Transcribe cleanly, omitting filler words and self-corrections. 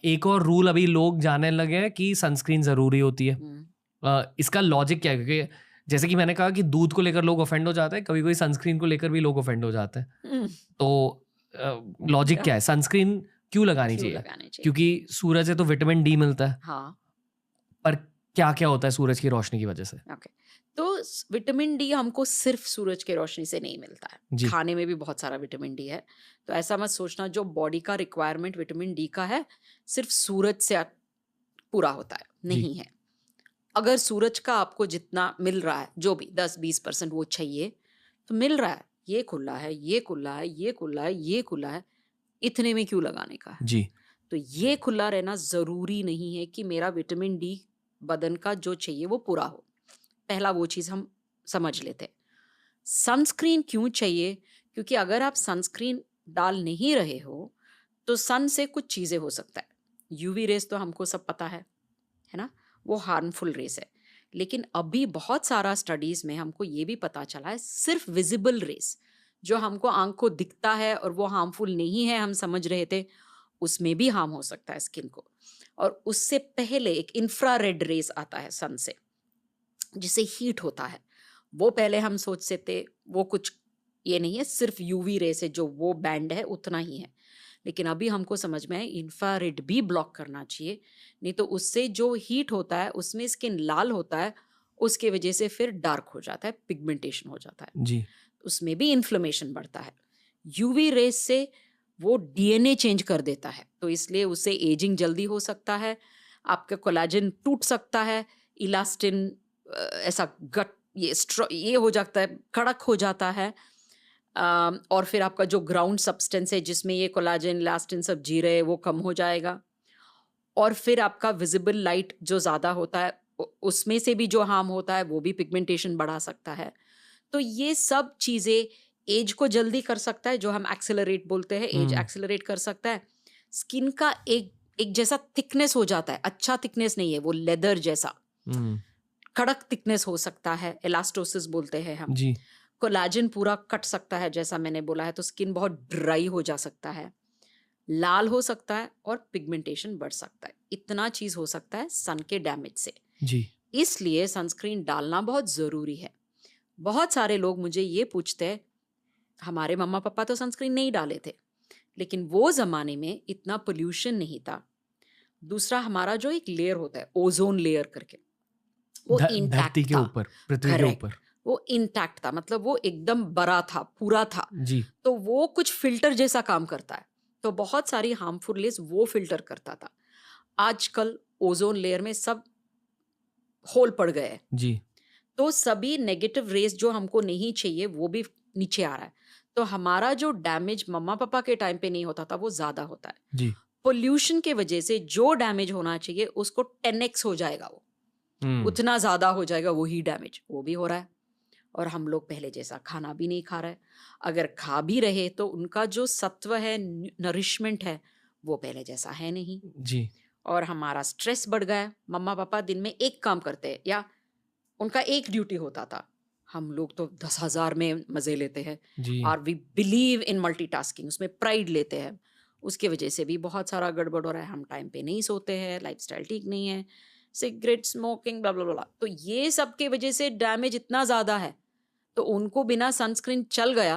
एक और रूल अभी लोग जानने लगे हैं कि सनस्क्रीन ज़रूरी होती है। इसका लॉजिक क्या है? क्योंकि जैसे कि मैंने कहा कि दूध को लेकर लोग ऑफेंड हो जाते हैं, कभी-कभी सनस्क्रीन को लेकर भी लोग ऑफेंड हो जाते हैं। हम्म, तो लॉजिक क्या है? सनस्क्रीन क्यों लगानी क्यों चाहिए? लगाने चाहिए? क्योंकि सूरज से तो विटामिन डी मिलता है, हाँ, पर क्या-क्या होता है सूरज की रोशनी की वजह से? ओके। तो विटामिन डी हमको सिर्फ सूरज की रोशनी से नहीं मिलता है, जी, खाने में भी बहुत सारा विटामिन डी है। तो ऐसा मत सोचना जो बॉडी का रिक्वायरमेंट विटामिन डी का है सिर्फ सूरज से पूरा होता है, जी, नहीं है। अगर सूरज का आपको जितना मिल रहा है, जो भी 10-20% वो चाहिए, तो मिल रहा है। ये खुला है, ये खुला है, ये खुला है, ये खुला है, इतने में क्यों लगाने का है? जी, तो ये खुला रहना ज़रूरी नहीं है कि मेरा विटामिन डी बदन का जो चाहिए वो पूरा हो। पहला वो चीज़ हम समझ लेते हैं। सनस्क्रीन क्यों चाहिए? क्योंकि अगर आप सनस्क्रीन डाल नहीं रहे हो, तो सन से कुछ चीज़ें हो सकता है। यूवी रेज़ तो हमको सब पता है ना? वो हार्मफुल रेज़ है। लेकिन अभी बहुत सारा स्टडीज़ में हमको ये भी पता चला है सिर्फ़ विज़िबल रेज़, जो हमको आँख को दिखता है और वो हार्मफुल नहीं है हम समझ रहे थे, उसमें भी हार्म हो सकता है स्किन को। और उससे पहले एक इंफ्रारेड रेज़ आता है सन से, जिससे हीट होता है। वो पहले हम सोचते थे वो कुछ ये नहीं है, सिर्फ़ यूवी रे से जो वो बैंड है उतना ही है। लेकिन अभी हमको समझ में आया इंफ्रारेड भी ब्लॉक करना चाहिए, नहीं तो उससे जो हीट होता है उसमें स्किन लाल होता है, उसके वजह से फिर डार्क हो जाता है, पिगमेंटेशन हो जाता है। जी, उसमें भी इन्फ्लेमेशन बढ़ता है। यूवी रेज़ से वो डीएनए चेंज कर देता है, तो इसलिए उससे एजिंग जल्दी हो सकता है, आपका कोलेजन टूट सकता है, इलास्टिन ऐसा गट ये हो जाता है, कड़क हो जाता है। और फिर आपका जो ग्राउंड सब्सटेंस है जिसमें ये कोलाजन, इलास्टिन सब जी रहे हैं, वो कम हो जाएगा। और फिर आपका विजिबल लाइट जो ज़्यादा होता है उसमें से भी जो हार्म होता है वो भी पिगमेंटेशन बढ़ा सकता है। तो ये सब चीज़ें एज को जल्दी कर सकता है, जो हम एक्सेलरेट बोलते हैं, एज हुँ, एक्सेलरेट कर सकता है। स्किन का एक एक जैसा थिकनेस हो जाता है, अच्छा थिकनेस नहीं है, वो लेदर जैसा हुँ, कड़क थिकनेस हो सकता है, एलास्टोसिस बोलते हैं हम। जी, कोलेजन पूरा कट सकता है जैसा मैंने बोला है, तो स्किन बहुत ड्राई हो जा सकता है, लाल हो सकता है और पिगमेंटेशन बढ़ सकता है। इतना चीज़ हो सकता है सन के डैमेज से। जी, इसलिए सनस्क्रीन डालना बहुत ज़रूरी है। बहुत सारे लोग मुझे ये पूछते हैं, हमारे मम्मा पापा तो सनस्क्रीन नहीं डाले थे, लेकिन वो ज़माने में इतना पोल्यूशन नहीं था। दूसरा हमारा जो एक लेयर होता है, ओज़ोन लेयर करके, वो धरती इंटैक्ट के था। ऊपर, पृथ्वी के करेक्ट, ऊपर। वो इंटैक्ट था, मतलब वो एकदम बड़ा था, पूरा था। जी, तो वो कुछ फ़िल्टर जैसा काम करता है। तो बहुत सारी हार्मफुल रेज़ वो फ़िल्टर करता था। आजकल ओज़ोन लेयर में सब होल पड़ गए हैं। जी, तो सभी नेगेटिव रेज़ जो हमको नहीं चाहिए वो भी नीचे आ रहा है। तो हमारा जो डैमेज मम्मा-पापा के टाइम पे नहीं होता था वो ज़्यादा होता है। जी, पॉल्यूशन के वजह से जो डैमेज होना चाहिए उसको 10x हो जाएगा वो। हुँ, उतना ज़्यादा हो जाएगा वही डैमेज, वो भी हो रहा है। और हम लोग पहले जैसा खाना भी नहीं खा रहे। अगर खा भी रहे तो उनका जो सत्व है, नरिशमेंट है, वो पहले जैसा है नहीं। जी, और हमारा स्ट्रेस बढ़ गया है। मम्मा-पापा दिन में एक काम करते हैं या उनका एक ड्यूटी होता था। हम लोग तो 10,000 में मज़े लेते हैं जी, और वी बिलीव इन मल्टीटास्किंग, उसमें प्राइड लेते हैं। उसकी वजह से भी बहुत सारा गड़बड़ हो रहा है। हम टाइम पे नहीं सोते हैं, लाइफ़स्टाइल ठीक नहीं है, सिगरेट स्मोकिंग ब्ला ब्ला ब्ला। तो ये सब की वजह से डैमेज इतना ज़्यादा है, तो उनको बिना सनस्क्रीन चल गया